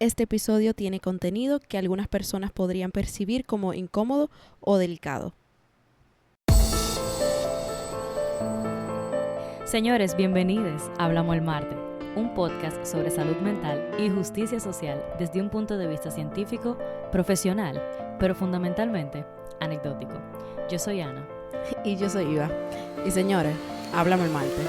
Este episodio tiene contenido que algunas personas podrían percibir como incómodo o delicado. Señores, bienvenidos a Hablamos el Martes, un podcast sobre salud mental y justicia social desde un punto de vista científico, profesional, pero fundamentalmente anecdótico. Yo soy Ana. Y yo soy Iva. Y señores, háblame el martes.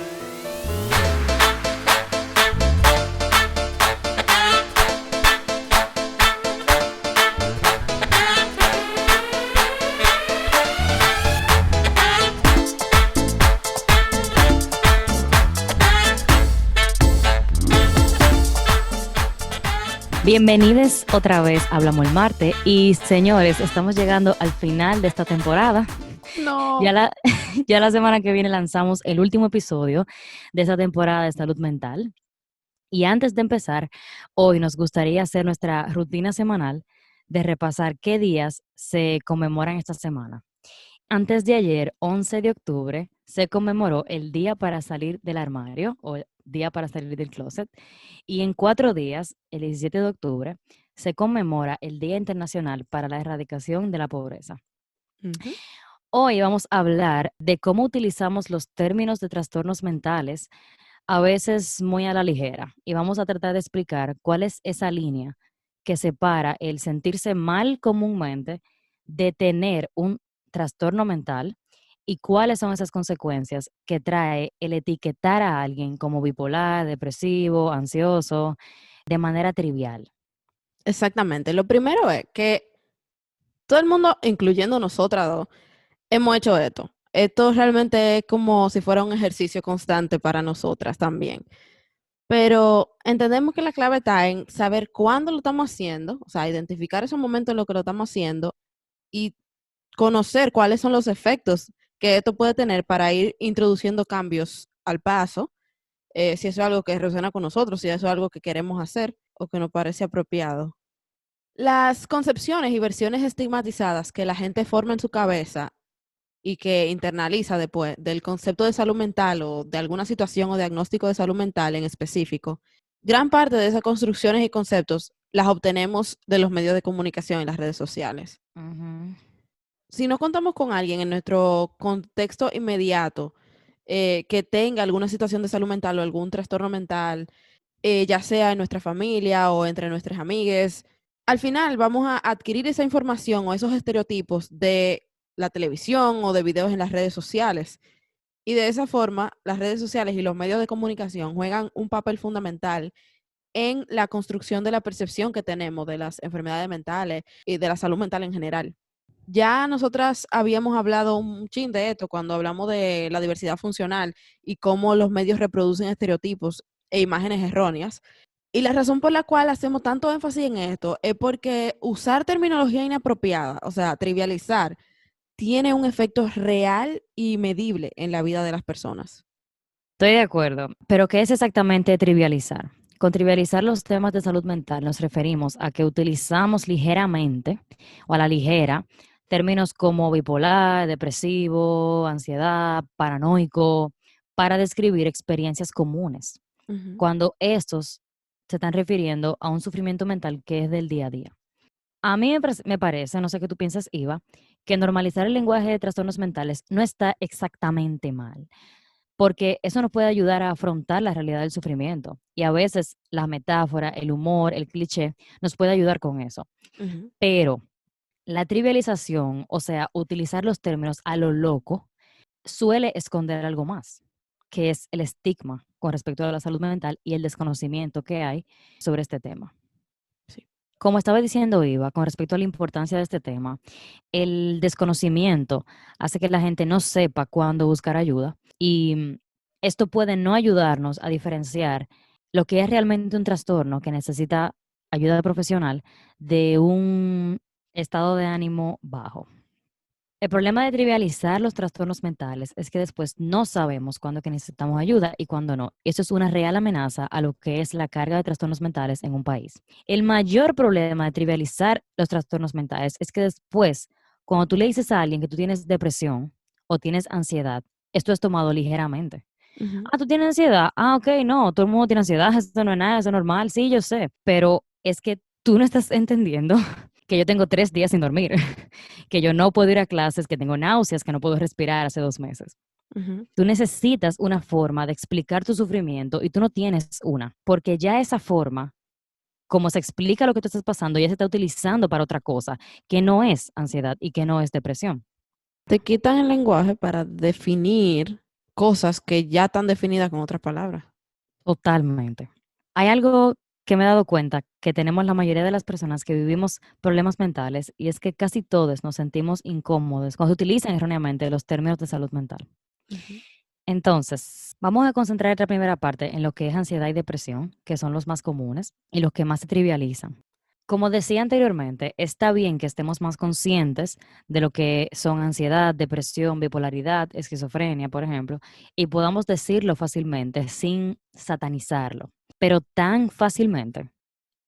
Bienvenidos otra vez a Hablamos el Martes y señores, estamos llegando al final de esta temporada. No. Ya la semana que viene lanzamos el último episodio de esta temporada de salud mental. Y antes de empezar, hoy nos gustaría hacer nuestra rutina semanal de repasar qué días se conmemoran esta semana. Antes de ayer, 11 de octubre, se conmemoró el Día para Salir del Armario o el Día para Salir del Closet. Y en 4 días, el 17 de octubre, se conmemora el Día Internacional para la Erradicación de la Pobreza. Uh-huh. Hoy vamos a hablar de cómo utilizamos los términos de trastornos mentales, a veces muy a la ligera, y vamos a tratar de explicar cuál es esa línea que separa el sentirse mal comúnmente de tener un trastorno mental y cuáles son esas consecuencias que trae el etiquetar a alguien como bipolar, depresivo, ansioso, de manera trivial. Exactamente. Lo primero es que todo el mundo, incluyendo nosotras dos, hemos hecho esto. Esto realmente es como si fuera un ejercicio constante para nosotras también. Pero entendemos que la clave está en saber cuándo lo estamos haciendo, o sea, identificar esos momentos en los que lo estamos haciendo y conocer cuáles son los efectos que esto puede tener para ir introduciendo cambios al paso, si eso es algo que resuena con nosotros, si eso es algo que queremos hacer o que nos parece apropiado. Las concepciones y versiones estigmatizadas que la gente forma en su cabeza y que internaliza después del concepto de salud mental o de alguna situación o diagnóstico de salud mental en específico, gran parte de esas construcciones y conceptos las obtenemos de los medios de comunicación y las redes sociales. Uh-huh. Si no contamos con alguien en nuestro contexto inmediato que tenga alguna situación de salud mental o algún trastorno mental, ya sea en nuestra familia o entre nuestras amigas, al final vamos a adquirir esa información o esos estereotipos de la televisión o de videos en las redes sociales. Y de esa forma, las redes sociales y los medios de comunicación juegan un papel fundamental en la construcción de la percepción que tenemos de las enfermedades mentales y de la salud mental en general. Ya nosotras habíamos hablado un chin de esto cuando hablamos de la diversidad funcional y cómo los medios reproducen estereotipos e imágenes erróneas. Y la razón por la cual hacemos tanto énfasis en esto es porque usar terminología inapropiada, o sea, trivializar, tiene un efecto real y medible en la vida de las personas. Estoy de acuerdo, pero ¿qué es exactamente trivializar? Con trivializar los temas de salud mental nos referimos a que utilizamos ligeramente o a la ligera términos como bipolar, depresivo, ansiedad, paranoico, para describir experiencias comunes, Uh-huh. cuando estos se están refiriendo a un sufrimiento mental que es del día a día. A mí me parece, no sé qué tú piensas, Iva, que normalizar el lenguaje de trastornos mentales no está exactamente mal, porque eso nos puede ayudar a afrontar la realidad del sufrimiento. Y a veces la metáfora, el humor, el cliché, nos puede ayudar con eso. Uh-huh. Pero la trivialización, o sea, utilizar los términos a lo loco, suele esconder algo más, que es el estigma con respecto a la salud mental y el desconocimiento que hay sobre este tema. Sí. Como estaba diciendo Iva, con respecto a la importancia de este tema, el desconocimiento hace que la gente no sepa cuándo buscar ayuda y esto puede no ayudarnos a diferenciar lo que es realmente un trastorno que necesita ayuda profesional de un estado de ánimo bajo. El problema de trivializar los trastornos mentales es que después no sabemos cuándo que necesitamos ayuda y cuándo no. Eso es una real amenaza a lo que es la carga de trastornos mentales en un país. El mayor problema de trivializar los trastornos mentales es que después, cuando tú le dices a alguien que tú tienes depresión o tienes ansiedad, esto es tomado ligeramente. Uh-huh. Ah, tú tienes ansiedad. Ah, ok, no, todo el mundo tiene ansiedad, eso no es nada, eso es normal. Sí, yo sé, pero es que tú no estás entendiendo que yo tengo 3 días sin dormir, que yo no puedo ir a clases, que tengo náuseas, que no puedo respirar hace 2 meses. Ujú. Tú necesitas una forma de explicar tu sufrimiento y tú no tienes una, porque ya esa forma, como se explica lo que tú estás pasando, ya se está utilizando para otra cosa, que no es ansiedad y que no es depresión. Te quitan el lenguaje para definir cosas que ya están definidas con otras palabras. Totalmente. Hay algo que me he dado cuenta que tenemos la mayoría de las personas que vivimos problemas mentales y es que casi todos nos sentimos incómodos cuando se utilizan erróneamente los términos de salud mental. Ujú. Entonces, vamos a concentrar esta primera parte en lo que es ansiedad y depresión, que son los más comunes y los que más se trivializan. Como decía anteriormente, está bien que estemos más conscientes de lo que son ansiedad, depresión, bipolaridad, esquizofrenia, por ejemplo, y podamos decirlo fácilmente sin satanizarlo, pero tan fácilmente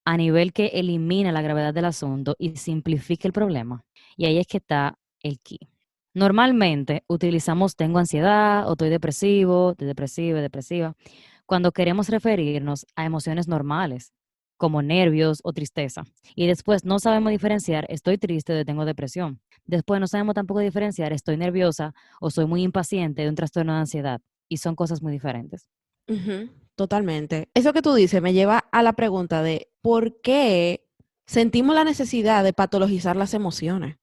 a nivel que elimina la gravedad del asunto y simplifique el problema. Y ahí es que está el key. Normalmente utilizamos tengo ansiedad o estoy depresivo, estoy depresiva, depresiva, cuando queremos referirnos a emociones normales, como nervios o tristeza. Y después no sabemos diferenciar estoy triste de tengo depresión. Después no sabemos tampoco diferenciar estoy nerviosa o soy muy impaciente de un trastorno de ansiedad. Y son cosas muy diferentes. Ujú. Totalmente. Eso que tú dices me lleva a la pregunta de ¿por qué sentimos la necesidad de patologizar las emociones?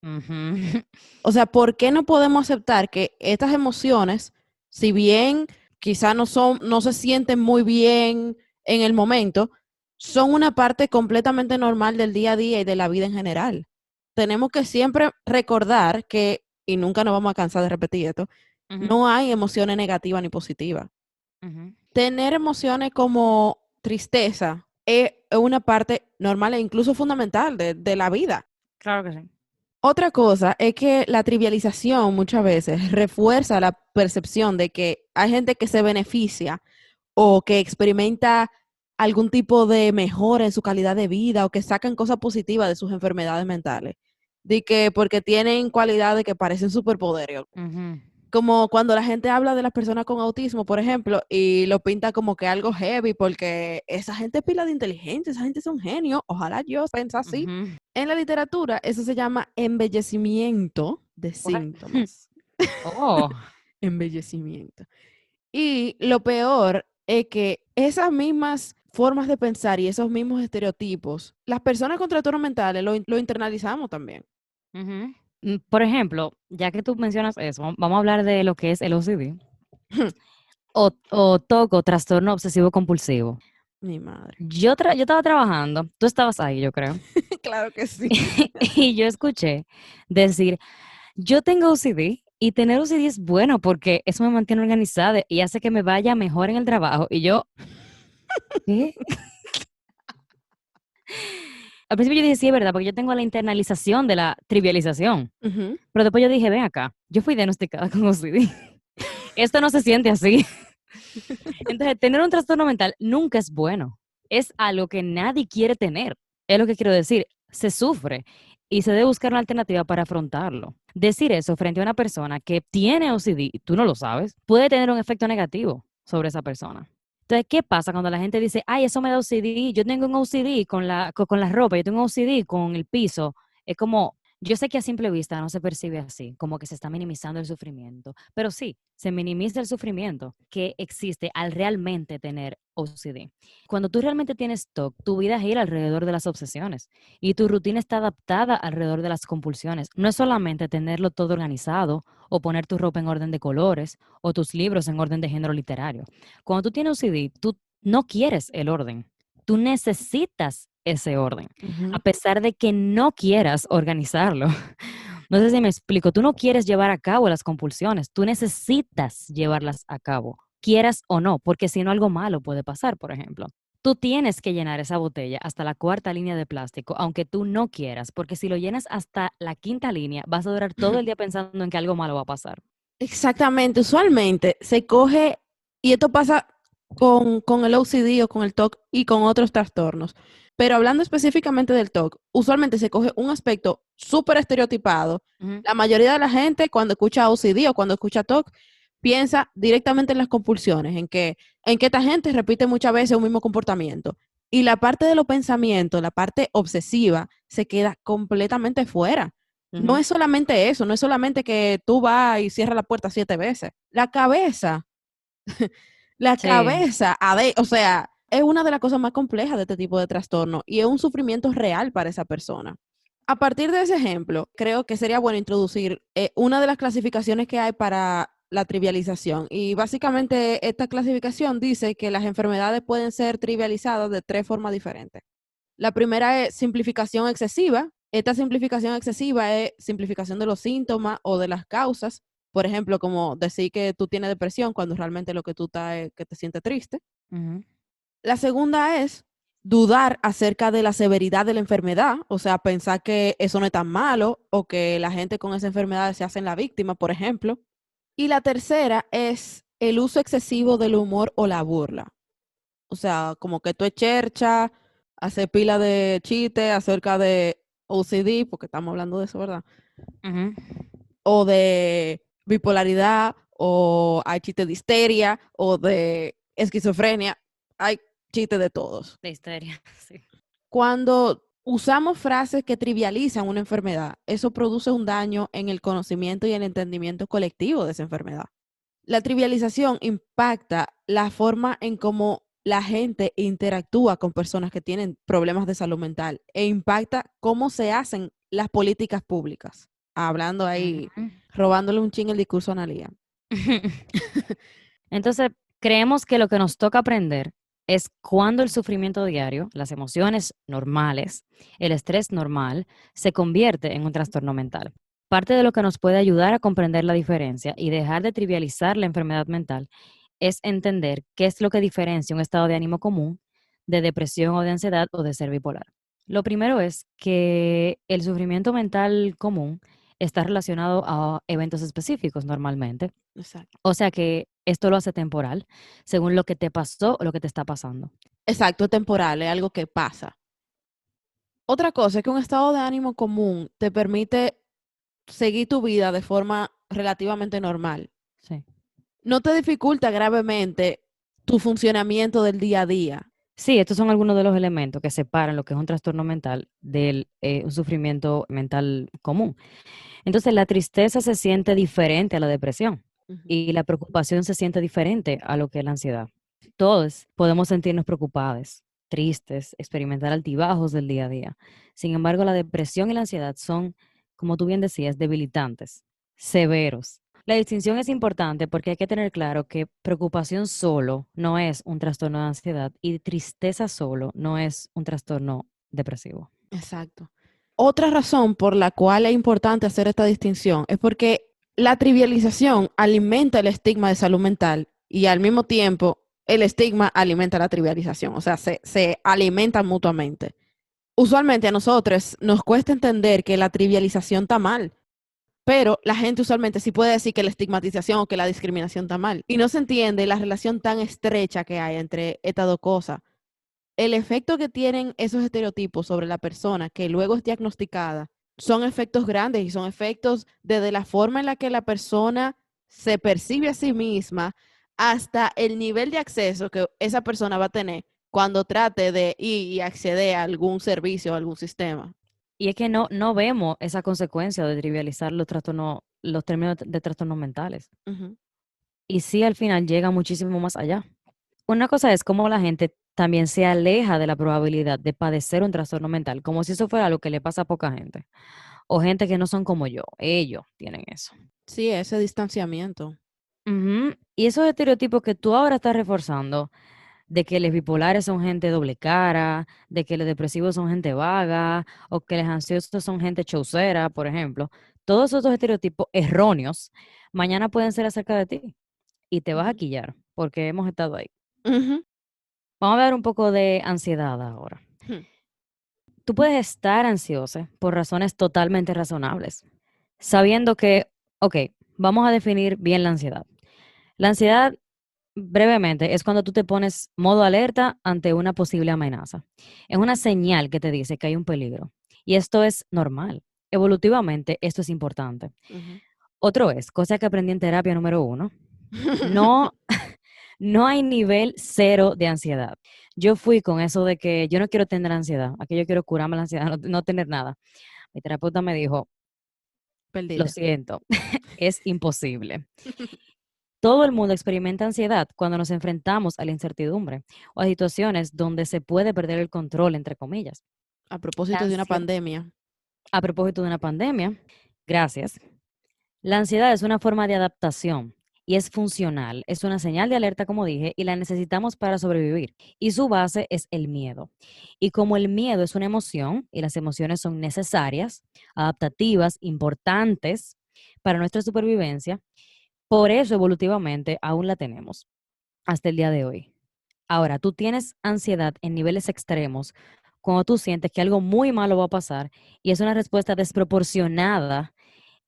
Ujú. O sea, ¿por qué no podemos aceptar que estas emociones, si bien quizá no se sienten muy bien en el momento, son una parte completamente normal del día a día y de la vida en general? Tenemos que siempre recordar que, y nunca nos vamos a cansar de repetir esto, Ujú, no hay emociones negativas ni positivas. ujú. Tener emociones como tristeza es una parte normal e incluso fundamental de la vida. Claro que sí. Otra cosa es que la trivialización muchas veces refuerza la percepción de que hay gente que se beneficia o que experimenta algún tipo de mejora en su calidad de vida o que sacan cosas positivas de sus enfermedades mentales. De que porque tienen cualidades que parecen superpoderes. Ujú, Como cuando la gente habla de las personas con autismo, por ejemplo, y lo pinta como que algo heavy, porque esa gente es pila de inteligente, esa gente son genios, ojalá yo piense así. ujú. En la literatura, eso se llama embellecimiento de What? síntomas. Oh. Embellecimiento. Y lo peor es que esas mismas formas de pensar y esos mismos estereotipos, las personas con trastornos mentales lo internalizamos también. Ujú. Por ejemplo, ya que tú mencionas eso, vamos a hablar de lo que es el OCD o TOC o trastorno obsesivo compulsivo. Mi madre. Yo estaba trabajando, tú estabas ahí, yo creo, Claro que sí. y yo escuché decir, yo tengo OCD y tener OCD es bueno porque eso me mantiene organizada y hace que me vaya mejor en el trabajo. Y yo, ¿qué? Al principio yo dije, sí, es verdad, porque yo tengo la internalización de la trivialización. Ujú. Pero después yo dije, ven acá, yo fui diagnosticada con OCD. Esto no se siente así. Entonces, tener un trastorno mental nunca es bueno. Es algo que nadie quiere tener. Es lo que quiero decir. Se sufre y se debe buscar una alternativa para afrontarlo. Decir eso frente a una persona que tiene OCD, y tú no lo sabes, puede tener un efecto negativo sobre esa persona. Entonces, ¿qué pasa cuando la gente dice, ay, eso me da OCD, yo tengo un OCD con la ropa, yo tengo un OCD con el piso? Es como, yo sé que a simple vista no se percibe así, como que se está minimizando el sufrimiento, pero sí, se minimiza el sufrimiento que existe al realmente tener OCD. Cuando tú realmente tienes TOC, tu vida gira alrededor de las obsesiones y tu rutina está adaptada alrededor de las compulsiones. No es solamente tenerlo todo organizado o poner tu ropa en orden de colores o tus libros en orden de género literario. Cuando tú tienes OCD, tú no quieres el orden, tú necesitas ese orden, a Ujú. pesar de que no quieras organizarlo. No sé si me explico, tú no quieres llevar a cabo las compulsiones, tú necesitas llevarlas a cabo, quieras o no, porque si no algo malo puede pasar, por ejemplo. Tú tienes que llenar esa botella hasta la cuarta línea de plástico, aunque tú no quieras, porque si lo llenas hasta la quinta línea, vas a durar todo el día pensando en que algo malo va a pasar. Exactamente, usualmente se coge, y esto pasa con el OCD o con el TOC y con otros trastornos, pero hablando específicamente del TOC, usualmente se coge un aspecto súper estereotipado. Ujú, La mayoría de la gente cuando escucha OCD o cuando escucha TOC piensa directamente en las compulsiones, en que esta gente repite muchas veces un mismo comportamiento. Y la parte de los pensamientos, la parte obsesiva, se queda completamente fuera. No es solamente eso, no es solamente que tú vas y cierras la puerta 7 veces. La Sí, cabeza, o sea, es una de las cosas más complejas de este tipo de trastorno y es un sufrimiento real para esa persona. A partir de ese ejemplo, creo que sería bueno introducir una de las clasificaciones que hay para la trivialización. Y básicamente esta clasificación dice que las enfermedades pueden ser trivializadas de 3 formas diferentes. La primera es simplificación excesiva. Esta simplificación excesiva es simplificación de los síntomas o de las causas. Por ejemplo, como decir que tú tienes depresión cuando realmente lo que tú estás es que te sientes triste. ujú, La segunda es dudar acerca de la severidad de la enfermedad, o sea, pensar que eso no es tan malo o que la gente con esa enfermedad se hacen la víctima, por ejemplo. Y la tercera es el uso excesivo del humor o la burla. O sea, como que tú chercha, hacer pila de chistes acerca de OCD, porque estamos hablando de eso, ¿verdad? ujú. O de bipolaridad, o hay chistes de histeria, o de esquizofrenia. Hay chistes de todos. De histeria, sí. Cuando usamos frases que trivializan una enfermedad, eso produce un daño en el conocimiento y el entendimiento colectivo de esa enfermedad. La trivialización impacta la forma en cómo la gente interactúa con personas que tienen problemas de salud mental e impacta cómo se hacen las políticas públicas. Hablando ahí, Ujú. robándole un ching el discurso a Analia. Entonces, creemos que lo que nos toca aprender es cuando el sufrimiento diario, las emociones normales, el estrés normal, se convierte en un trastorno mental. Parte de lo que nos puede ayudar a comprender la diferencia y dejar de trivializar la enfermedad mental es entender qué es lo que diferencia un estado de ánimo común de depresión o de ansiedad o de ser bipolar. Lo primero es que el sufrimiento mental común está relacionado a eventos específicos normalmente. Exacto. O sea que esto lo hace temporal, según lo que te pasó o lo que te está pasando. Exacto, temporal, es algo que pasa. Otra cosa es que un estado de ánimo común te permite seguir tu vida de forma relativamente normal. Sí. No te dificulta gravemente tu funcionamiento del día a día. Sí, estos son algunos de los elementos que separan lo que es un trastorno mental del un sufrimiento mental común. Entonces, la tristeza se siente diferente a la depresión Ujú. y la preocupación se siente diferente a lo que es la ansiedad. Todos podemos sentirnos preocupados, tristes, experimentar altibajos del día a día. Sin embargo, la depresión y la ansiedad son, como tú bien decías, debilitantes, severos. La distinción es importante porque hay que tener claro que preocupación solo no es un trastorno de ansiedad y tristeza solo no es un trastorno depresivo. Exacto. Otra razón por la cual es importante hacer esta distinción es porque la trivialización alimenta el estigma de salud mental y al mismo tiempo el estigma alimenta la trivialización, o sea, se alimentan mutuamente. Usualmente a nosotros nos cuesta entender que la trivialización está mal, pero la gente usualmente sí puede decir que la estigmatización o que la discriminación está mal y no se entiende la relación tan estrecha que hay entre estas dos cosas. El efecto que tienen esos estereotipos sobre la persona que luego es diagnosticada son efectos grandes y son efectos desde la forma en la que la persona se percibe a sí misma hasta el nivel de acceso que esa persona va a tener cuando trate de ir y acceder a algún servicio o algún sistema. Y es que no vemos esa consecuencia de trivializar los trastornos, los términos de trastornos mentales. Ujú. Y sí, al final llega muchísimo más allá. Una cosa es cómo la gente también se aleja de la probabilidad de padecer un trastorno mental, como si eso fuera algo que le pasa a poca gente. O gente que no son como yo, ellos tienen eso. Sí, ese distanciamiento. Ujú. Y esos estereotipos que tú ahora estás reforzando, de que los bipolares son gente doble cara, de que los depresivos son gente vaga, o que los ansiosos son gente chaucera, por ejemplo, todos esos estereotipos erróneos, mañana pueden ser acerca de ti y te vas a Ujú. quillar, porque hemos estado ahí. Ujú. Vamos a ver un poco de ansiedad ahora. Ujú. Tú puedes estar ansiosa por razones totalmente razonables, sabiendo que, ok, vamos a definir bien la ansiedad. La ansiedad, brevemente, es cuando tú te pones modo alerta ante una posible amenaza. Es una señal que te dice que hay un peligro. Y esto es normal. Evolutivamente, esto es importante. Ujú. Otro es, cosa que aprendí en terapia número 1, no, no hay nivel cero de ansiedad. Yo fui con eso de que yo no quiero tener ansiedad, aquí yo quiero curarme la ansiedad, no tener nada. Mi terapeuta me dijo, lo Perdida. siento, es imposible. Todo el mundo experimenta ansiedad cuando nos enfrentamos a la incertidumbre o a situaciones donde se puede perder el control, entre comillas. A La propósito de una ansiedad, pandemia. a propósito de una pandemia, gracias. La ansiedad es una forma de adaptación y es funcional, es una señal de alerta, como dije, y la necesitamos para sobrevivir. Y su base es el miedo. Y como el miedo es una emoción y las emociones son necesarias, adaptativas, importantes para nuestra supervivencia, por eso evolutivamente aún la tenemos hasta el día de hoy. Ahora, tú tienes ansiedad en niveles extremos cuando tú sientes que algo muy malo va a pasar y es una respuesta desproporcionada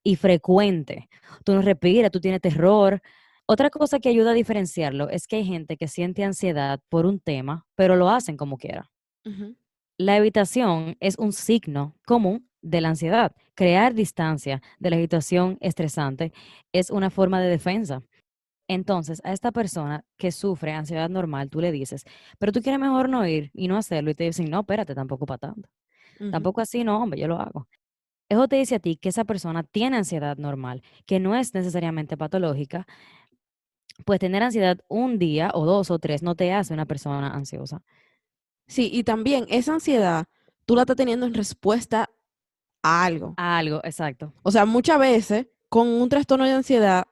y frecuente. Tú no respiras, tú tienes terror. Otra cosa que ayuda a diferenciarlo es que hay gente que siente ansiedad por un tema, pero lo hacen como quiera. Ujú. La evitación es un signo común de la ansiedad. Crear distancia de la situación estresante es una forma de defensa. Entonces, a esta persona que sufre ansiedad normal, tú le dices, pero tú quieres mejor no ir y no hacerlo. Y te dicen, no, espérate, tampoco para tanto. Ujú. Tampoco así, no, hombre, yo lo hago. Eso te dice a ti que esa persona tiene ansiedad normal, que no es necesariamente patológica, pues tener ansiedad un día o dos o tres no te hace una persona ansiosa. Sí, y también esa ansiedad tú la estás teniendo en respuesta a algo. Algo, exacto. O sea, muchas veces con un trastorno de ansiedad,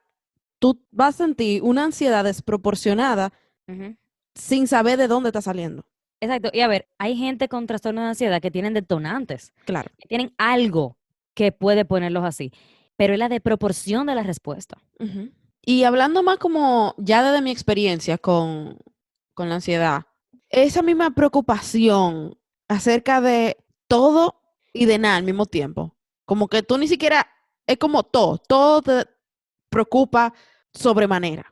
tú vas a sentir una ansiedad desproporcionada Ujú. sin saber de dónde está saliendo. Exacto. Y a ver, hay gente con trastorno de ansiedad que tienen detonantes, Claro. que tienen algo que puede ponerlos así, pero es la de proporción de la respuesta. Ujú. Y hablando más como ya desde mi experiencia con la ansiedad, esa misma preocupación acerca de todo y de nada al mismo tiempo. Como que tú ni siquiera, es como todo te preocupa sobremanera,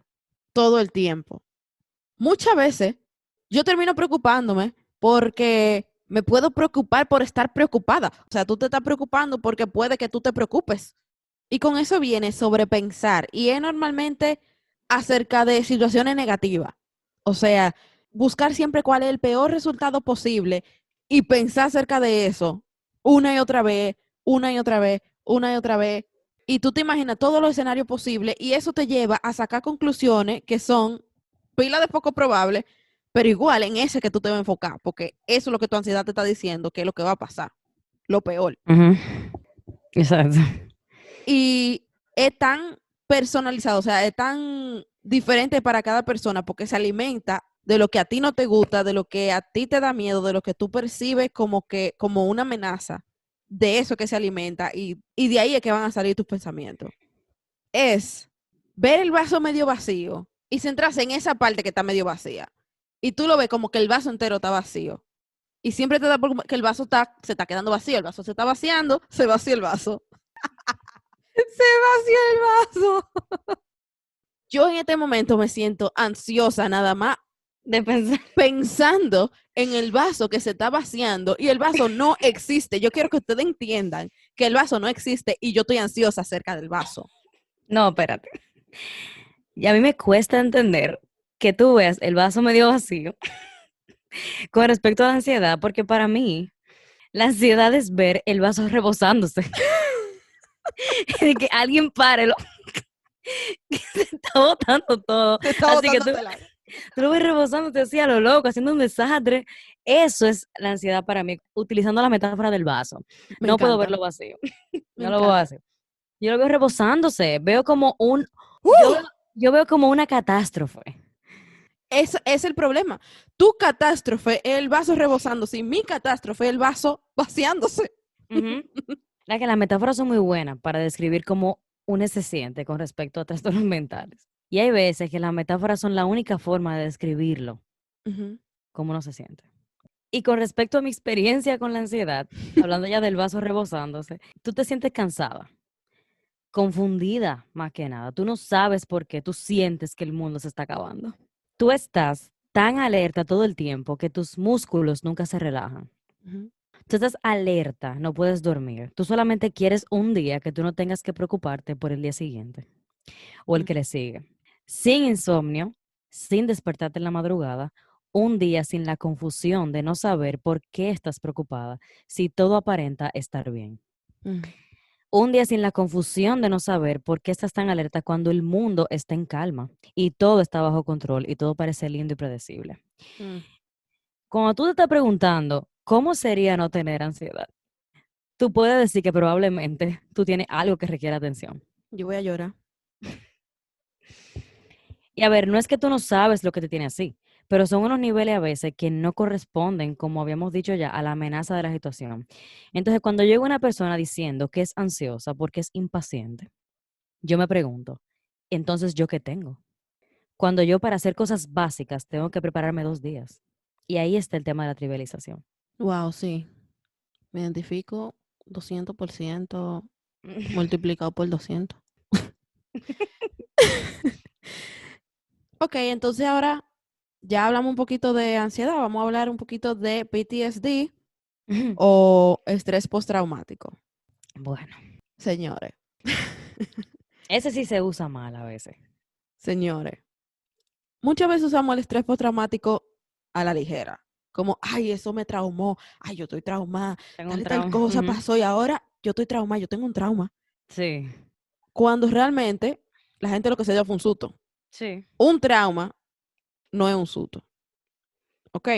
todo el tiempo. Muchas veces yo termino preocupándome porque me puedo preocupar por estar preocupada. O sea, tú te estás preocupando porque puede que tú te preocupes. Y con eso viene sobrepensar. Y es normalmente acerca de situaciones negativas. O sea, buscar siempre cuál es el peor resultado posible y pensar acerca de eso una y otra vez, una y otra vez, una y otra vez. Y tú te imaginas todos los escenarios posibles y eso te lleva a sacar conclusiones que son pila de poco probables, pero igual en ese que tú te vas a enfocar, porque eso es lo que tu ansiedad te está diciendo, que es lo que va a pasar, lo peor. Ujú. Exacto. Y es tan personalizado, o sea, es tan diferente para cada persona porque se alimenta de lo que a ti no te gusta, de lo que a ti te da miedo, de lo que tú percibes como que como una amenaza, de eso que se alimenta y de ahí es que van a salir tus pensamientos. Es ver el vaso medio vacío y centrarse en esa parte que está medio vacía. Y tú lo ves como que el vaso entero está vacío. Y siempre te da por que el vaso se está quedando vacío, el vaso se está vaciando, se vacía el vaso. Se vació el vaso. Yo en este momento me siento ansiosa nada más De pensar. pensando en el vaso que se está vaciando y el vaso no existe. Yo quiero que ustedes entiendan que el vaso no existe y yo estoy ansiosa acerca del vaso. No, espérate. Y a mí me cuesta entender que tú veas el vaso medio vacío con respecto a la ansiedad, porque para mí la ansiedad es ver el vaso rebosándose. De que alguien párelo, que se está botando todo. Se está Así que botando tú, este lado. tú lo ves rebosándote así a lo loco, haciendo un desastre. Eso es la ansiedad para mí, utilizando la metáfora del vaso. Me No puedo encanta, verlo vacío. me No lo veo encanta. vacío. Yo lo veo rebosándose. Veo como yo ¡Uh! veo, yo veo como una catástrofe. Es el problema. Tu catástrofe es el vaso rebosándose y mi catástrofe es el vaso vaciándose. Ujú. La que las metáforas son muy buenas para describir cómo uno se siente con respecto a trastornos mentales. Y hay veces que las metáforas son la única forma de describirlo, Ujú. cómo uno se siente. Y con respecto a mi experiencia con la ansiedad, hablando ya del vaso rebosándose, tú te sientes cansada, confundida más que nada. Tú no sabes por qué tú sientes que el mundo se está acabando. Tú estás tan alerta todo el tiempo que tus músculos nunca se relajan. Ujú. Tú estás alerta, no puedes dormir. Tú solamente quieres un día que tú no tengas que preocuparte por el día siguiente o el que le sigue. Sin insomnio, sin despertarte en la madrugada Un día sin la confusión de no saber por qué estás preocupada si todo aparenta estar bien. Mm, Un día sin la confusión de no saber por qué estás tan alerta cuando el mundo está en calma y todo está bajo control y todo parece lindo y predecible. mm. Cuando tú te estás preguntando cómo sería no tener ansiedad, tú puedes decir que probablemente tú tienes algo que requiere atención. Yo voy a llorar. Y a ver, no es que tú no sabes lo que te tiene así, pero son unos niveles a veces que no corresponden, como habíamos dicho ya, a la amenaza de la situación. Entonces, cuando llega una persona diciendo que es ansiosa porque es impaciente, yo me pregunto, entonces, ¿yo qué tengo? Cuando yo para hacer cosas básicas tengo que prepararme 2 días. Y ahí está el tema de la trivialización. Wow, sí. Me identifico 200% multiplicado por 200. Ok, entonces ahora ya hablamos un poquito de ansiedad. Vamos a hablar un poquito de PTSD o estrés postraumático. Bueno, Señores, ese sí se usa mal a veces. señores. Muchas veces usamos el estrés postraumático a la ligera. Como, ay, eso me traumó. Ay, yo estoy traumada. Tengo Tal un y tal trauma. cosa Ujú. pasó y ahora yo estoy traumada. Yo tengo un trauma. Sí, Cuando realmente la gente lo que se dio fue un susto. sí. Un trauma no es un susto. ¿Ok?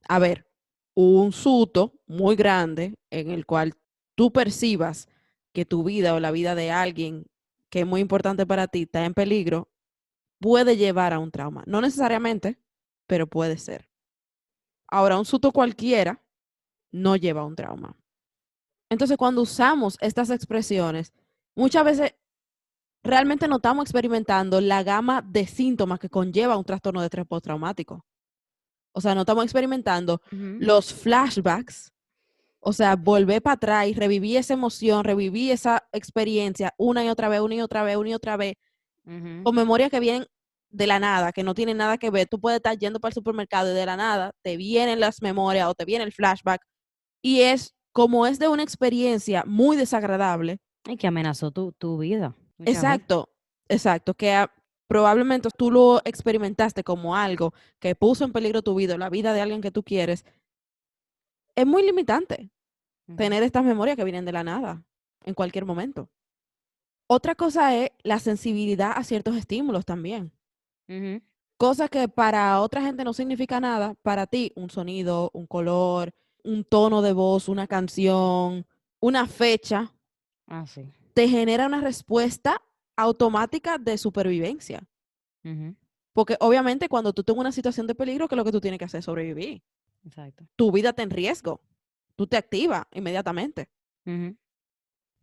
A ver, un susto muy grande en el cual tú percibas que tu vida o la vida de alguien que es muy importante para ti está en peligro, puede llevar a un trauma. No necesariamente, pero puede ser. Ahora, un susto cualquiera no lleva a un trauma. Entonces, cuando usamos estas expresiones, muchas veces realmente no estamos experimentando la gama de síntomas que conlleva un trastorno de estrés postraumático. O sea, no estamos experimentando Ujú, los flashbacks. O sea, volver para atrás y revivir esa emoción, revivir esa experiencia una y otra vez, una y otra vez, una y otra vez, ujú, con memorias que vienen de la nada, que no tienen nada que ver. Tú puedes estar yendo para el supermercado y de la nada te vienen las memorias o te viene el flashback. Y es como es de una experiencia muy desagradable. y que amenazó tu vida muchas veces. Exacto, exacto, que probablemente tú lo experimentaste como algo que puso en peligro tu vida, la vida de alguien que tú quieres. Es muy limitante Ujú, tener estas memorias que vienen de la nada en cualquier momento. Otra cosa es la sensibilidad a ciertos estímulos también. ujú. Cosa que para otra gente no significa nada, para ti un sonido, un color, un tono de voz, una canción, una fecha, Ah, sí. te genera una respuesta automática de supervivencia. Ujú, Porque obviamente cuando tú tengas una situación de peligro, ¿qué es lo que tú tienes que hacer? Sobrevivir. exacto. Tu vida está en riesgo. Tú te activas inmediatamente. Ujú,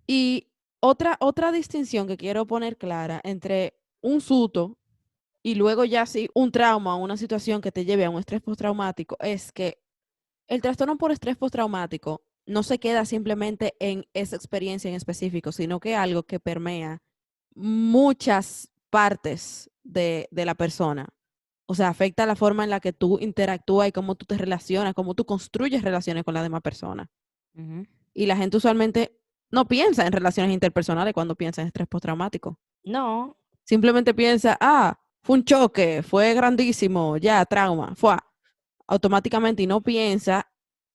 Y otra distinción que quiero poner clara entre un susto y luego ya sí un trauma o una situación que te lleve a un estrés postraumático es que el trastorno por estrés postraumático no se queda simplemente en esa experiencia en específico, sino que es algo que permea muchas partes de la persona. O sea, afecta la forma en la que tú interactúas y cómo tú te relacionas, cómo tú construyes relaciones con la demás persona. ujú. Y la gente usualmente no piensa en relaciones interpersonales cuando piensa en estrés postraumático. No. Simplemente piensa, ah, fue un choque, fue grandísimo, ya, trauma, fue automáticamente y no piensa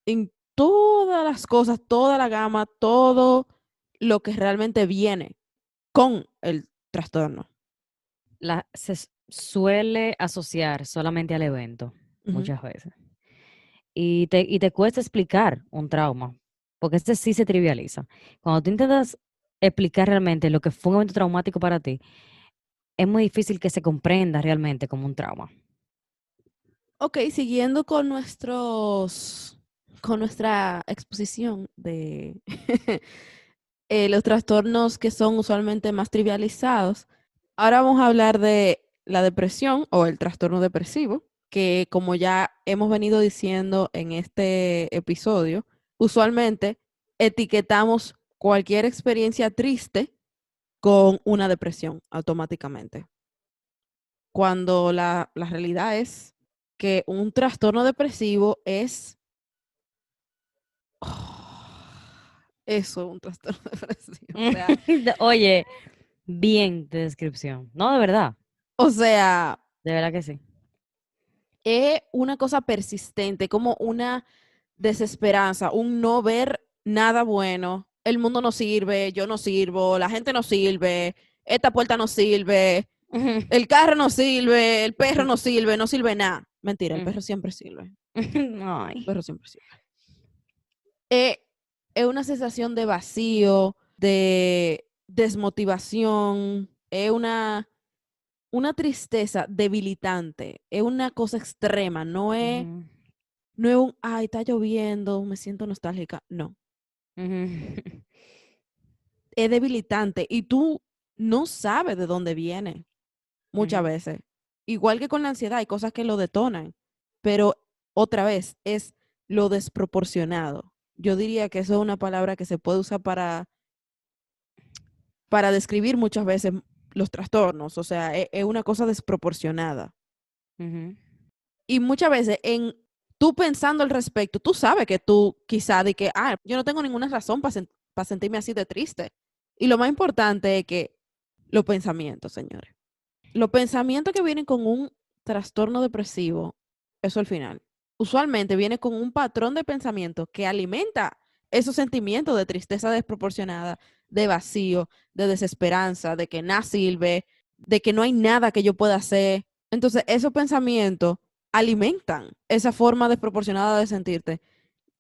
en todas las cosas, toda la gama, todo lo que realmente viene con el trastorno. Suele asociar solamente al evento, Ujú. muchas veces. Y te cuesta explicar un trauma, porque este sí se trivializa. Cuando tú intentas explicar realmente lo que fue un evento traumático para ti, es muy difícil que se comprenda realmente como un trauma. Ok, siguiendo con con nuestra exposición de los trastornos que son usualmente más trivializados. Ahora vamos a hablar de la depresión o el trastorno depresivo, que como ya hemos venido diciendo en este episodio, usualmente etiquetamos cualquier experiencia triste con una depresión automáticamente, cuando la realidad es que un trastorno depresivo es eso, un trastorno depresivo. Oye, bien de descripción. No, de verdad O sea, que sí. Es una cosa persistente, como una desesperanza, un no ver nada bueno. El mundo no sirve, yo no sirvo, la gente no sirve, esta puerta no sirve, Ujú, el carro no sirve, el perro no sirve, no sirve nada. Mentira, el ujú. perro siempre sirve. El Ay. perro siempre sirve. Es, es una sensación de vacío, de desmotivación, es una tristeza debilitante, es una cosa extrema, Ujú, no es un, ay, está lloviendo, me siento nostálgica. No, ujú, es debilitante y tú no sabes de dónde viene muchas ujú, veces. Igual que con la ansiedad, hay cosas que lo detonan, pero otra vez es lo desproporcionado. Yo diría que eso es una palabra que se puede usar para describir muchas veces los trastornos, o sea, es una cosa desproporcionada. ujú, Y muchas veces en tú pensando al respecto, tú sabes que tú quizá de que, yo no tengo ninguna razón para sentirme así de triste. Y lo más importante es que los pensamientos, señores. Los pensamientos que vienen con un trastorno depresivo, eso al final, usualmente viene con un patrón de pensamiento que alimenta esos sentimientos de tristeza desproporcionada, de vacío, de desesperanza, de que nada sirve, de que no hay nada que yo pueda hacer. Entonces, esos pensamientos alimentan esa forma desproporcionada de sentirte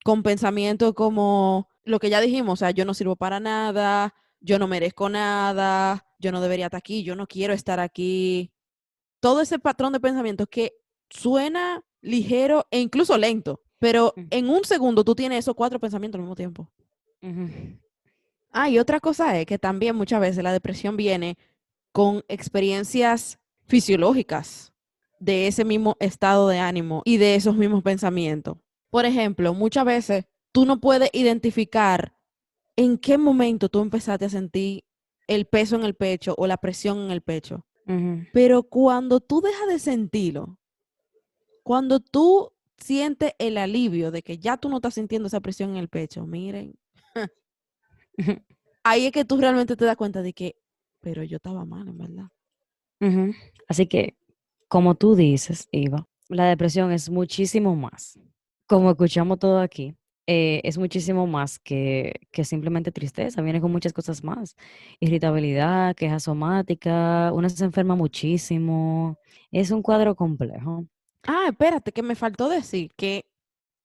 con pensamientos como lo que ya dijimos, o sea, yo no sirvo para nada, yo no merezco nada, yo no debería estar aquí, yo no quiero estar aquí. Todo ese patrón de pensamiento que suena ligero e incluso lento, pero en un segundo tú tienes esos cuatro pensamientos al mismo tiempo. ujú, Y otra cosa es que también muchas veces la depresión viene con experiencias fisiológicas de ese mismo estado de ánimo y de esos mismos pensamientos. Por ejemplo, muchas veces tú no puedes identificar en qué momento tú empezaste a sentir el peso en el pecho o la presión en el pecho. ujú. Pero cuando tú dejas de sentirlo, cuando tú sientes el alivio de que ya tú no estás sintiendo esa presión en el pecho, miren, ahí es que tú realmente te das cuenta de que, pero yo estaba mal, en verdad. Ujú. Así que, como tú dices, Iva, la depresión es muchísimo más. Como escuchamos todo aquí, es muchísimo más que simplemente tristeza. Viene con muchas cosas más. Irritabilidad, queja somática, uno se enferma muchísimo. Es un cuadro complejo. Espérate, que me faltó decir que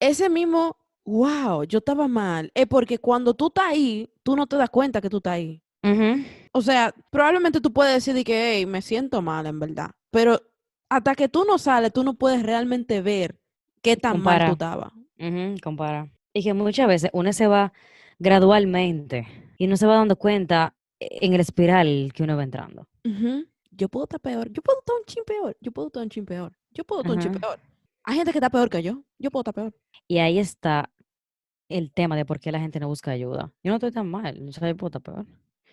ese mismo, wow, yo estaba mal, es porque cuando tú estás ahí, tú no te das cuenta que tú estás ahí. Ujú. O sea, probablemente tú puedes decir de que, hey, me siento mal, en verdad. Pero hasta que tú no sales, tú no puedes realmente ver qué tan mal tú Compara. estabas. Ujú, compara. Y que muchas veces uno se va gradualmente y no se va dando cuenta en el espiral que uno va entrando. Ujú. Yo puedo estar peor, yo puedo estar un chin peor, yo puedo estar un chin peor, yo puedo estar un chin Ajá. peor. Hay gente que está peor que yo puedo estar peor. Y ahí está el tema de por qué la gente no busca ayuda. Yo no estoy tan mal, yo soy puta peor.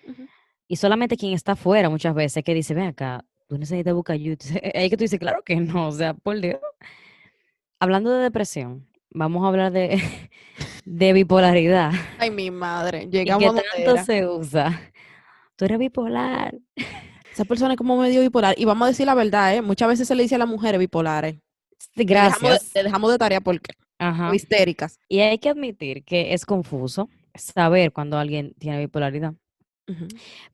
Ujú. Y solamente quien está afuera muchas veces que dice, ven acá, tú necesitas buscar ayuda. Ahí que tú dices, claro que no, o sea, por Dios. Hablando de depresión, vamos a hablar de, de bipolaridad. Ay, mi madre, ¿Y llegamos qué a donde tanto era. se usa? Tú eres bipolar. Esa persona es como medio bipolar. Y vamos a decir la verdad, ¿eh? Muchas veces se le dice a las mujeres bipolares. Sí, gracias. Le dejamos de tarea porque, o Ajá. histéricas. Y hay que admitir que es confuso saber cuando alguien tiene bipolaridad. Ujú.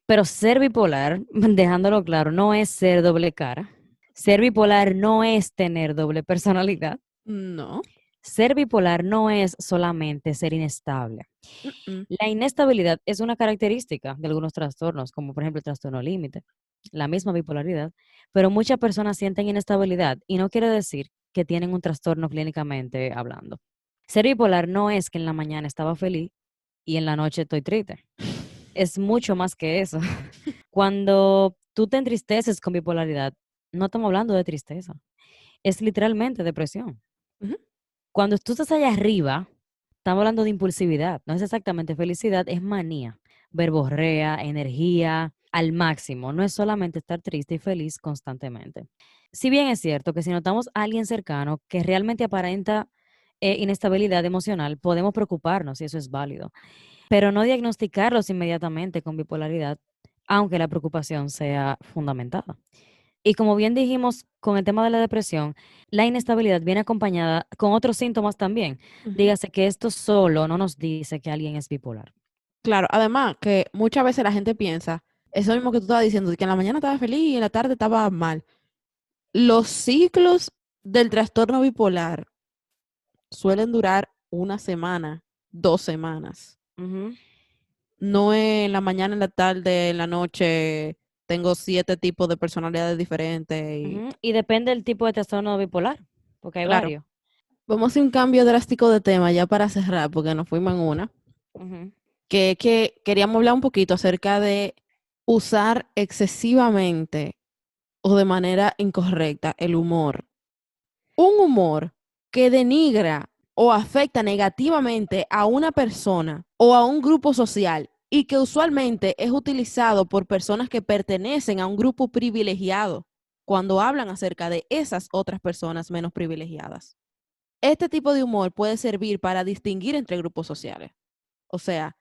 Pero ser bipolar, dejándolo claro, no es ser doble cara. Ser bipolar no es tener doble personalidad. No. Ser bipolar no es solamente ser inestable. Mm-mm. La inestabilidad es una característica de algunos trastornos, como por ejemplo el trastorno límite, la misma bipolaridad, pero muchas personas sienten inestabilidad y no quiere decir que tienen un trastorno clínicamente hablando. Ser bipolar no es que en la mañana estaba feliz y en la noche estoy triste. Es mucho más que eso. Cuando tú te entristeces con bipolaridad, no estamos hablando de tristeza, es literalmente depresión. Ujú. Cuando tú estás allá arriba, estamos hablando de impulsividad, no es exactamente felicidad, es manía, verborrea, energía al máximo, no es solamente estar triste y feliz constantemente. Si bien es cierto que si notamos a alguien cercano que realmente aparenta inestabilidad emocional, podemos preocuparnos y eso es válido, pero no diagnosticarlos inmediatamente con bipolaridad, aunque la preocupación sea fundamentada. Y como bien dijimos con el tema de la depresión, la inestabilidad viene acompañada con otros síntomas también. Ujú. Dígase que esto solo no nos dice que alguien es bipolar. Claro, además que muchas veces la gente piensa, eso mismo que tú estabas diciendo, de que en la mañana estaba feliz y en la tarde estaba mal. Los ciclos del trastorno bipolar suelen durar una semana, 2 semanas. Ujú, No es en la mañana, en la tarde, en la noche, tengo 7 tipos de personalidades diferentes y ujú. Y depende del tipo de trastorno bipolar, porque hay claro, varios. vamos a hacer un cambio drástico de tema ya para cerrar, porque nos fuimos en una, Ujú, que queríamos hablar un poquito acerca de usar excesivamente o de manera incorrecta el humor. Un humor que denigra o afecta negativamente a una persona o a un grupo social y que usualmente es utilizado por personas que pertenecen a un grupo privilegiado cuando hablan acerca de esas otras personas menos privilegiadas. Este tipo de humor puede servir para distinguir entre grupos sociales. O sea,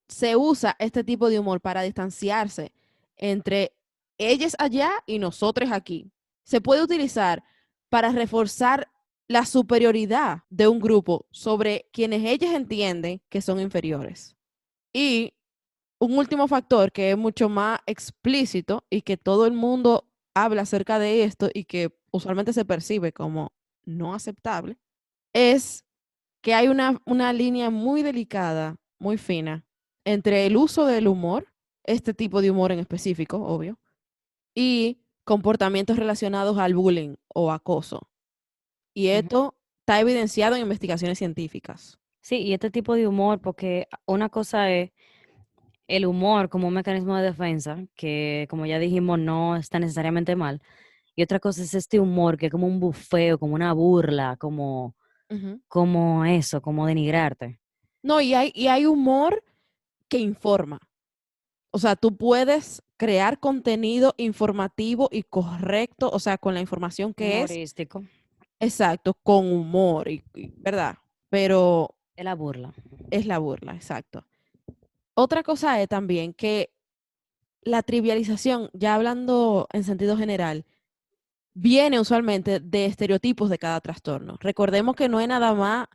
se usa este tipo de humor para distanciarse entre ellos allá y nosotros aquí. Se puede utilizar para reforzar la superioridad de un grupo sobre quienes ellos entienden que son inferiores. Y un último factor que es mucho más explícito y que todo el mundo habla acerca de esto y que usualmente se percibe como no aceptable, es que hay una línea muy delicada, muy fina, entre el uso del humor, este tipo de humor en específico, obvio, y comportamientos relacionados al bullying o acoso. Y ujú. esto está evidenciado en investigaciones científicas. Sí, y este tipo de humor, porque una cosa es el humor como un mecanismo de defensa, que como ya dijimos no está necesariamente mal, y otra cosa es este humor que es como un bufeo, como una burla, Ujú. como eso, como denigrarte. No, y hay humor que informa. O sea, tú puedes crear contenido informativo y correcto, o sea, con la información que es Humorístico, exacto, con humor, ¿verdad? Pero es la burla. es la burla, exacto. Otra cosa es también que la trivialización, ya hablando en sentido general, viene usualmente de estereotipos de cada trastorno. Recordemos que no es nada más,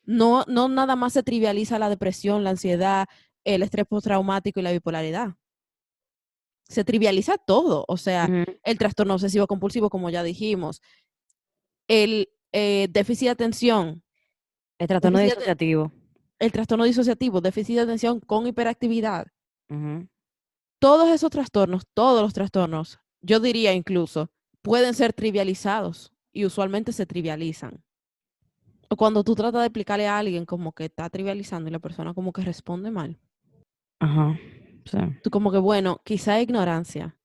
no nada más se trivializa la depresión, la ansiedad, el estrés postraumático y la bipolaridad. Se trivializa todo, o sea, Ujú. el trastorno obsesivo compulsivo, como ya dijimos, el déficit de atención, El trastorno déficit de- disociativo. el trastorno disociativo, déficit de atención con hiperactividad. Ujú. Todos esos trastornos, todos los trastornos, yo diría incluso, pueden ser trivializados y usualmente se trivializan. O cuando tú tratas de explicarle a alguien como que está trivializando y la persona como que responde mal. Ajá, sí. Tú como que, bueno, quizá ignorancia.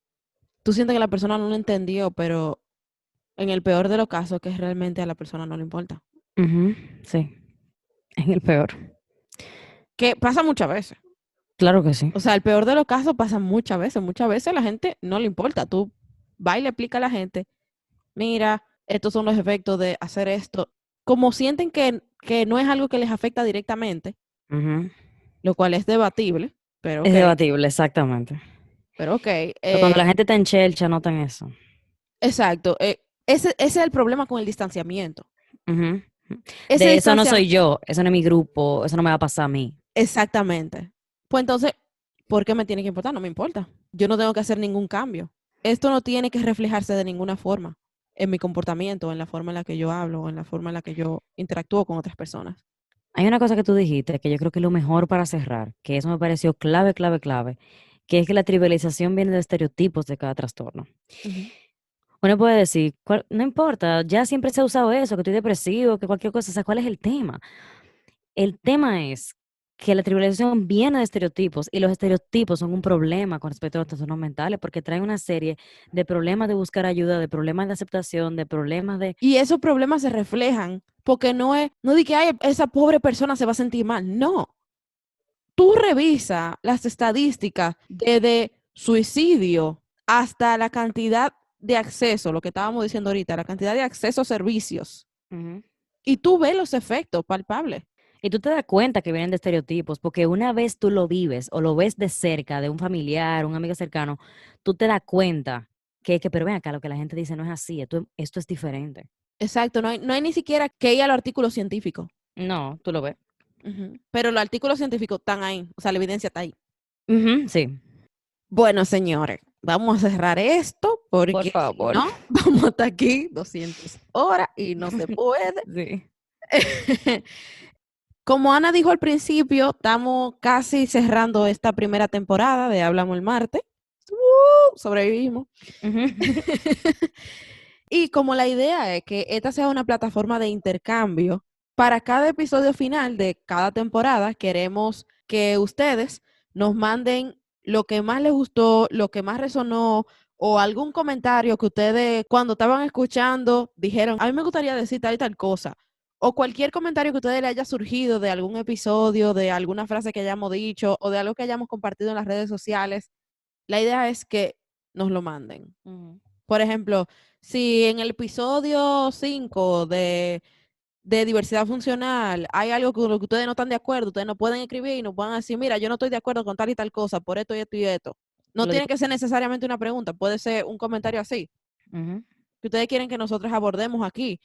Tú sientes que la persona no lo entendió, pero en el peor de los casos que realmente a la persona no le importa. Ujú, sí, es el peor. Que pasa muchas veces. Claro que sí. O sea, el peor de los casos pasa muchas veces. Muchas veces a la gente no le importa. Tú vas y le explicas a la gente, mira, estos son los efectos de hacer esto. Como sienten que no es algo que les afecta directamente, Ujú. lo cual es debatible, Es debatible, exactamente. pero ok, Pero cuando la gente está en chelcha, notan eso. exacto. Ese es el problema con el distanciamiento. Ujú. Ese De eso no soy distanciamiento, yo, eso no es mi grupo, eso no me va a pasar a mí. exactamente. Pues entonces, ¿por qué me tiene que importar? No me importa. Yo no tengo que hacer ningún cambio. Esto no tiene que reflejarse de ninguna forma en mi comportamiento, en la forma en la que yo hablo, o en la forma en la que yo interactúo con otras personas. Hay una cosa que tú dijiste que yo creo que es lo mejor para cerrar, que eso me pareció clave, clave, clave, que es que la trivialización viene de estereotipos de cada trastorno. Ujú. Uno puede decir, no importa, ya siempre se ha usado eso, que estoy depresivo, que cualquier cosa, o sea, ¿cuál es el tema? El tema es que la trivialización viene de estereotipos y los estereotipos son un problema con respecto a los trastornos mentales porque traen una serie de problemas de buscar ayuda, de problemas de aceptación, de problemas de... Y esos problemas se reflejan porque no di que ay, esa pobre persona se va a sentir mal. No, tú revisa las estadísticas desde suicidio hasta la cantidad de acceso, lo que estábamos diciendo ahorita, la cantidad de acceso a servicios. Ujú. Y tú ves los efectos palpables. Y tú te das cuenta que vienen de estereotipos, porque una vez tú lo vives o lo ves de cerca, de un familiar, un amigo cercano, tú te das cuenta. pero ven acá, lo que la gente dice no es así, esto es diferente. Exacto, no hay ni siquiera que ir a los artículos científicos. No, tú lo ves. Pero los artículos científicos están ahí, o sea, la evidencia está ahí. Sí. Bueno, señores, vamos a cerrar esto porque Por favor. si no, vamos hasta aquí 200 horas y no se puede. Sí. Como Ana dijo al principio, estamos casi cerrando esta primera temporada de Hablamos el Martes. Sobrevivimos. Y como la idea es que esta sea una plataforma de intercambio, para cada episodio final de cada temporada queremos que ustedes nos manden lo que más les gustó, lo que más resonó o algún comentario que ustedes cuando estaban escuchando dijeron, a mí me gustaría decir tal y tal cosa. O cualquier comentario que a ustedes le haya surgido de algún episodio, de alguna frase que hayamos dicho o de algo que hayamos compartido en las redes sociales. La idea es que nos lo manden. Por ejemplo, si en el episodio 5 de diversidad funcional hay algo con lo que ustedes no están de acuerdo, ustedes nos pueden escribir y nos van a decir, mira, yo no estoy de acuerdo con tal y tal cosa, por esto y esto y esto. No tiene que ser necesariamente una pregunta, puede ser un comentario así. Que ustedes quieren que nosotros abordemos aquí.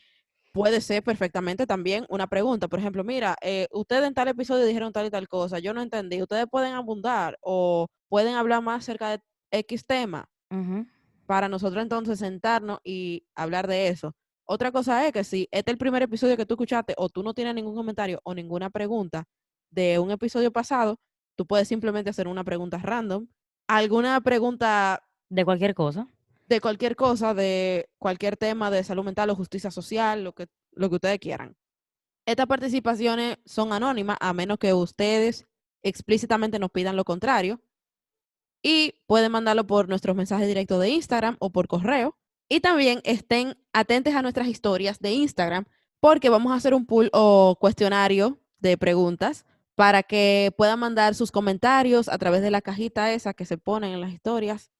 Puede ser perfectamente también una pregunta. Por ejemplo, mira, ustedes en tal episodio dijeron tal y tal cosa, yo no entendí. Ustedes pueden abundar o pueden hablar más acerca de X tema para nosotros entonces sentarnos y hablar de eso. Otra cosa es que si este es el primer episodio que tú escuchaste o tú no tienes ningún comentario o ninguna pregunta de un episodio pasado, tú puedes simplemente hacer una pregunta random. Alguna pregunta de cualquier cosa. De cualquier cosa, de cualquier tema de salud mental o justicia social, lo que ustedes quieran. Estas participaciones son anónimas a menos que ustedes explícitamente nos pidan lo contrario. Y pueden mandarlo por nuestros mensajes directos de Instagram o por correo. Y también estén atentos a nuestras historias de Instagram porque vamos a hacer un poll o cuestionario de preguntas para que puedan mandar sus comentarios a través de la cajita esa que se ponen en las historias.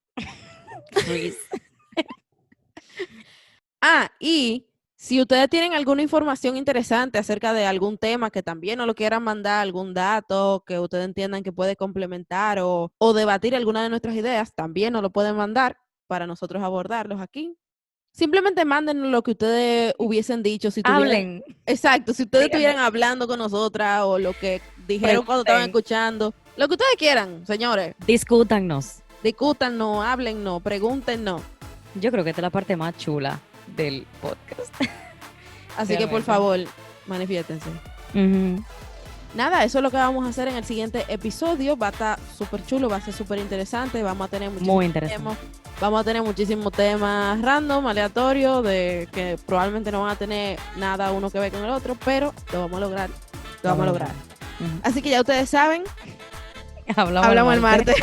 Y si ustedes tienen alguna información interesante acerca de algún tema que también nos lo quieran mandar, algún dato que ustedes entiendan que puede complementar o debatir alguna de nuestras ideas, también nos lo pueden mandar para nosotros abordarlos aquí. Simplemente mándenos lo que ustedes hubiesen dicho. Si hablen. Exacto, si ustedes estuvieran hablando con nosotras o lo que dijeron cuando estaban escuchando. Lo que ustedes quieran, señores. Discútanos, háblennos, pregúntenos. Yo creo que esta es la parte más chula del podcast. Así que por favor, manifiéstense. Nada, eso es lo que vamos a hacer en el siguiente episodio. Va a estar súper chulo, va a ser súper interesante. Vamos a tener muchísimos temas random, aleatorios, de que probablemente no van a tener nada uno que ver con el otro, pero lo vamos a lograr. Así que ya ustedes saben, hablamos el martes.